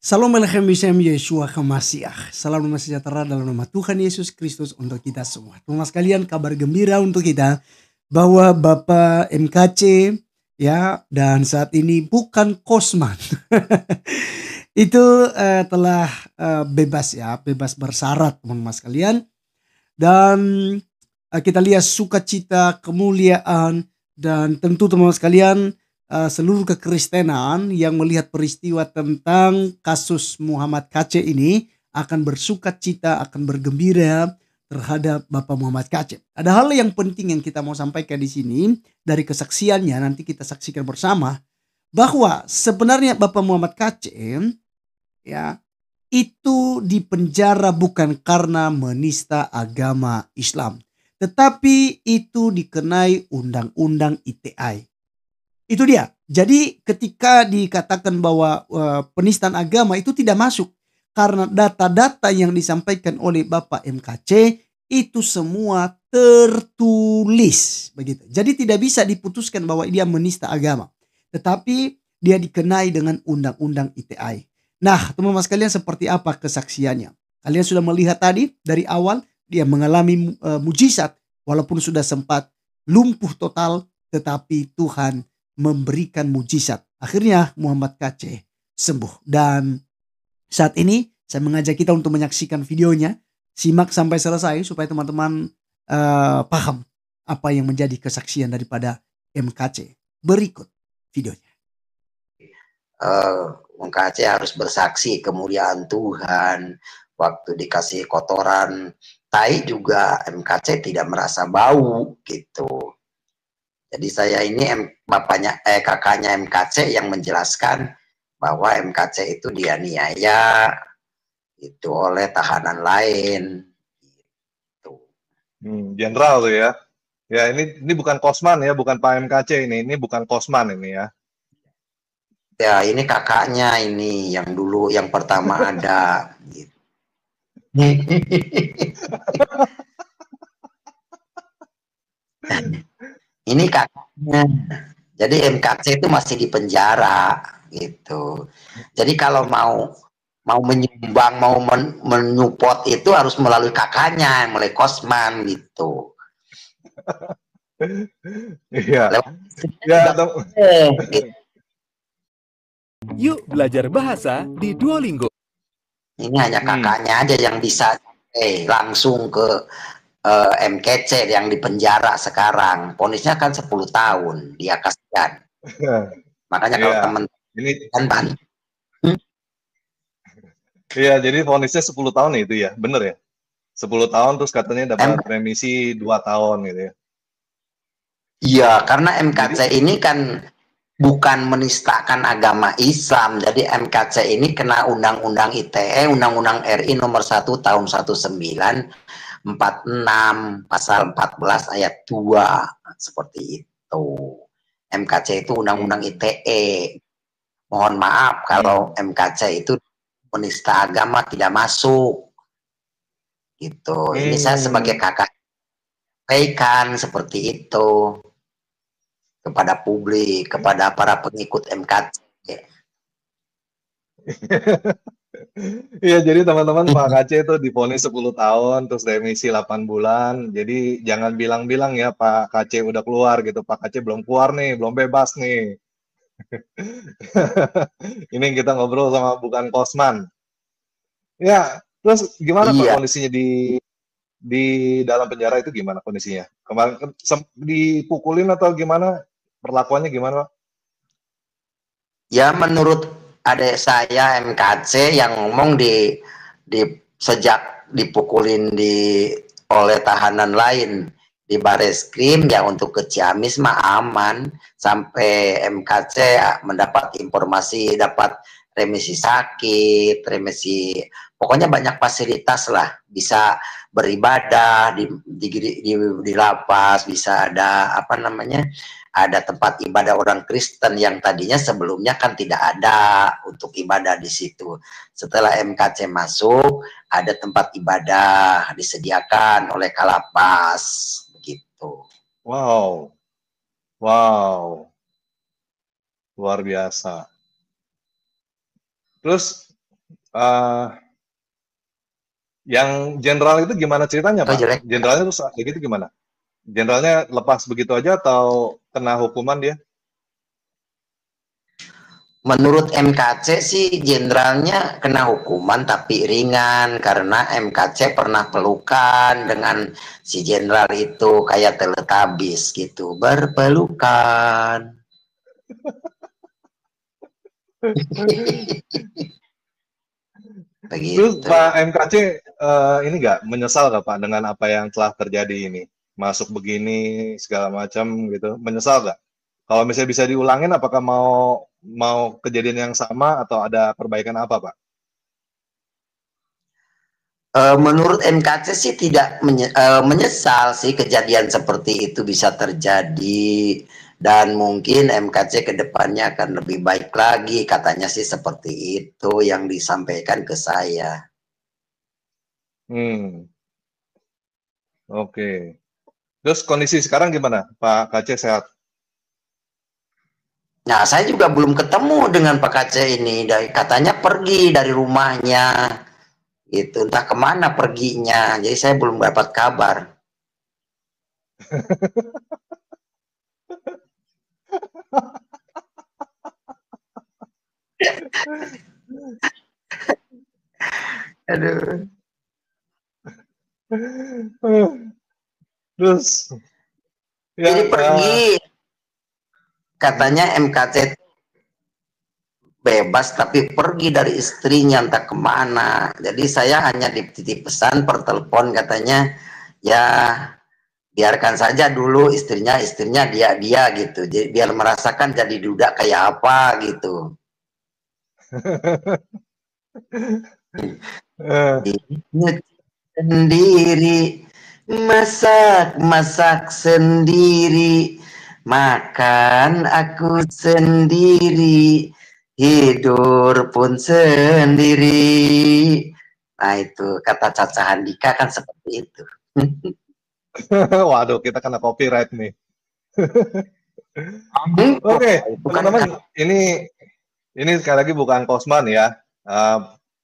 Salam Elohim Bishem Yeshua HaMashiach. Salam damai sejahtera dalam nama Tuhan Yesus Kristus untuk kita semua. Teman sekalian, kabar gembira untuk kita bahwa Bapak MKC ya, dan saat ini bukan Kosman. Itu telah bebas ya, bebas bersyarat teman-teman sekalian. Dan kita lihat sukacita, kemuliaan, dan tentu teman-teman sekalian, seluruh kekristenan yang melihat peristiwa tentang kasus Muhammad KC ini akan bersukacita, akan bergembira terhadap Bapak Muhammad KC. Ada hal yang penting yang kita mau sampaikan di sini dari kesaksiannya, nanti kita saksikan bersama bahwa sebenarnya Bapak Muhammad KC ya itu dipenjara bukan karena menista agama Islam, tetapi itu dikenai undang-undang ITE. Itu dia. Jadi ketika dikatakan bahwa penistaan agama itu tidak masuk karena data-data yang disampaikan oleh Bapak MKC itu semua tertulis begitu. Jadi tidak bisa diputuskan bahwa dia menista agama, tetapi dia dikenai dengan undang-undang ITE. Nah, teman-teman sekalian, seperti apa kesaksiannya? Kalian sudah melihat tadi dari awal dia mengalami mujizat walaupun sudah sempat lumpuh total, tetapi Tuhan memberikan mujizat. Akhirnya Muhammad KC sembuh. Dan saat ini saya mengajak kita untuk menyaksikan videonya. Simak sampai selesai supaya teman-teman paham apa yang menjadi kesaksian daripada MKC. Berikut videonya. MKC harus bersaksi kemuliaan Tuhan. Waktu dikasih kotoran tai juga MKC tidak merasa bau gitu. Jadi saya ini kakaknya MKC yang menjelaskan bahwa MKC itu dianiaya itu oleh tahanan lain. Gitu. Jenderal tuh ya. Ya ini bukan Kosman ya, bukan Pak MKC ini bukan Kosman ini ya. Ya ini kakaknya ini yang dulu yang pertama ada. Gitu. Ini kakaknya. Jadi MKC itu masih di penjara gitu. Jadi kalau mau menyumbang, mau menyupport itu harus melalui kakaknya, melalui Kosman gitu. Iya. Gitu. Yuk belajar bahasa di Duolingo. Ini hanya kakaknya aja yang bisa langsung ke MKC yang di penjara sekarang. Vonisnya kan 10 tahun, dia kasihan. Makanya kalau teman ini kan bantu. Iya, jadi vonisnya 10 tahun itu ya, bener ya? 10 tahun terus katanya dapat remisi 2 tahun gitu ya. Iya, karena MKC ini kan bukan menistakan agama Islam. Jadi MKC ini kena Undang-Undang ITE, Undang-Undang RI nomor 1 tahun 1946 pasal 14 ayat 2 seperti itu. MKC itu Undang-Undang ITE. Mohon maaf kalau MKC itu menista agama tidak masuk. Gitu. Ini saya sebagai kakak sampaikan seperti itu kepada publik, kepada para pengikut MKC. Iya, jadi teman-teman Pak KC itu divonis 10 tahun, terus remisi 8 bulan. Jadi jangan bilang-bilang ya Pak KC udah keluar gitu. Pak KC belum keluar nih, belum bebas nih. Ini kita ngobrol sama bukan Kosman. Ya, terus gimana Pak kondisinya di dalam penjara itu gimana kondisinya? Kemarin dipukulin atau gimana? Perlakuannya gimana Pak? Ya menurut adik saya MKC yang ngomong di sejak dipukulin oleh tahanan lain di Bareskrim ya untuk ke Ciamis mah aman, sampai MKC mendapat informasi dapat remisi sakit, remisi pokoknya banyak fasilitas lah, bisa beribadah di lapas, bisa ada apa namanya, ada tempat ibadah orang Kristen yang tadinya sebelumnya kan tidak ada untuk ibadah di situ. Setelah MKC masuk, ada tempat ibadah disediakan oleh Kalapas begitu. Wow. Wow. Luar biasa. Terus Yang jenderal itu gimana ceritanya, Oh, Pak? jelek. Jenderalnya terus kayak gitu gimana? Jenderalnya lepas begitu aja atau kena hukuman dia? Menurut MKC sih jenderalnya kena hukuman tapi ringan karena MKC pernah pelukan dengan si jenderal itu kayak teletabis gitu, berpelukan. Terus Begitu. Pak MKC ini nggak menyesal nggak Pak dengan apa yang telah terjadi ini? Masuk begini segala macam gitu, menyesal nggak? Kalau misalnya bisa diulangin, apakah mau mau kejadian yang sama atau ada perbaikan apa, Pak? Menurut MKC sih tidak menyesal sih kejadian seperti itu bisa terjadi dan mungkin MKC kedepannya akan lebih baik lagi katanya sih seperti itu yang disampaikan ke saya. Oke. Terus kondisi sekarang gimana, Pak KC sehat? Nah, saya juga belum ketemu dengan Pak KC ini. Katanya pergi dari rumahnya. Itu entah kemana perginya. Jadi saya belum dapat kabar. Aduh. Terus Jadi ya pergi. Katanya MKC bebas tapi pergi dari istrinya entah kemana. Jadi saya hanya dititip pesan per telepon katanya ya biarkan saja dulu istrinya dia gitu. Jadi biar merasakan jadi duda kayak apa gitu. Sendiri masak sendiri makan aku sendiri tidur pun sendiri. Nah itu kata Caca Handika kan seperti itu. Waduh, kita kena copyright nih. Oke, teman-teman, ini sekali lagi bukan Kosman ya.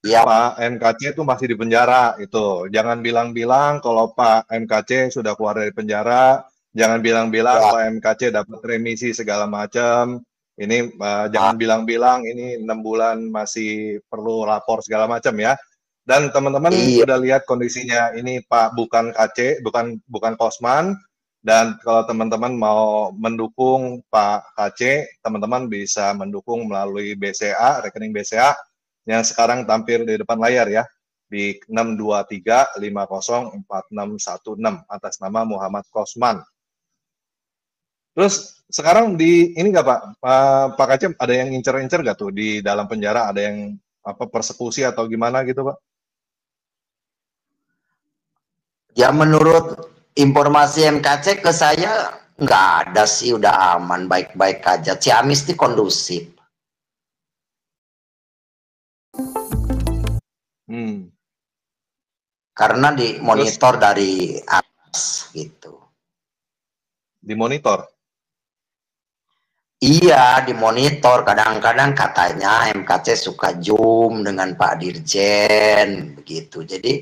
ya. Pak MKC itu masih di penjara itu. Jangan bilang-bilang kalau Pak MKC sudah keluar dari penjara. Jangan bilang-bilang Pak MKC dapat remisi segala macam. Ini jangan bilang-bilang ini 6 bulan masih perlu lapor segala macam ya. Dan teman-teman udah lihat kondisinya ini Pak bukan KC, bukan Kosman. Dan kalau teman-teman mau mendukung Pak KC, teman-teman bisa mendukung melalui BCA, rekening BCA yang sekarang tampil di depan layar ya, di 623504616 atas nama Muhammad Kosman. Terus sekarang di ini nggak Pak, Pak Kacem ada yang incer-incer nggak tuh di dalam penjara, ada yang apa persekusi atau gimana gitu Pak? Ya menurut informasi MKC ke saya nggak ada sih, udah aman, baik-baik aja. Ciamis itu kondusif. Karena dimonitor dari atas gitu. Dimonitor? Iya, dimonitor. Kadang-kadang katanya MKC suka zoom dengan Pak Dirjen begitu. Jadi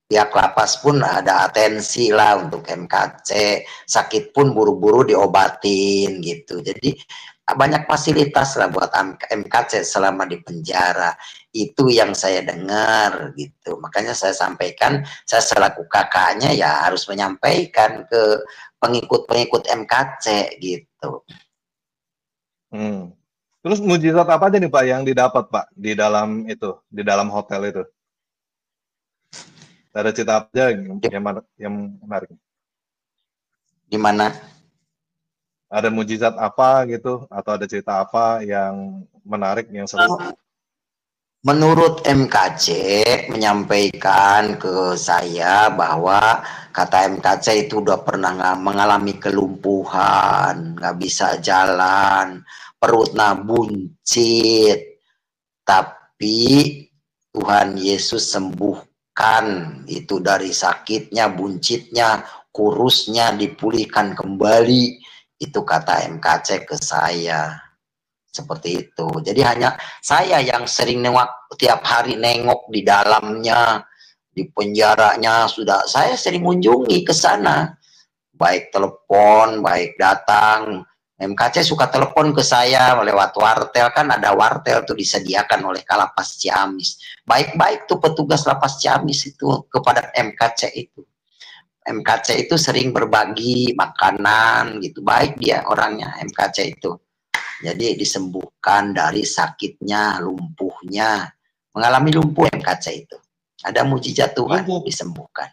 pihak lapas pun ada atensi lah untuk MKC. Sakit pun buru-buru diobatin gitu. Jadi banyak fasilitas lah buat MKC selama di penjara. Itu yang saya dengar gitu. Makanya saya sampaikan, saya selaku kakaknya ya harus menyampaikan ke pengikut-pengikut MKC gitu. Terus mujizat apa aja nih Pak yang didapat Pak di dalam itu, di dalam hotel itu? Ada cerita aja yang menarik. Di mana? Ada mujizat apa gitu atau ada cerita apa yang menarik yang seru? Menurut MKC menyampaikan ke saya bahwa kata MKC itu udah pernah mengalami kelumpuhan, nggak bisa jalan, perutnya buncit, tapi Tuhan Yesus sembuhkan itu dari sakitnya, buncitnya, kurusnya dipulihkan kembali. Itu kata MKC ke saya. Seperti itu. Jadi hanya saya yang sering nengok, tiap hari nengok di dalamnya, di penjaranya sudah. Saya sering mengunjungi ke sana. Baik telepon, baik datang. MKC suka telepon ke saya lewat wartel, kan ada wartel tuh disediakan oleh Kalapas Ciamis. Baik-baik tuh petugas Lapas Ciamis itu kepada MKC itu. MKC itu sering berbagi makanan gitu, baik dia orangnya MKC itu. Jadi disembuhkan dari sakitnya, lumpuhnya, mengalami lumpuh MKC itu. Ada mujizat Tuhan disembuhkan.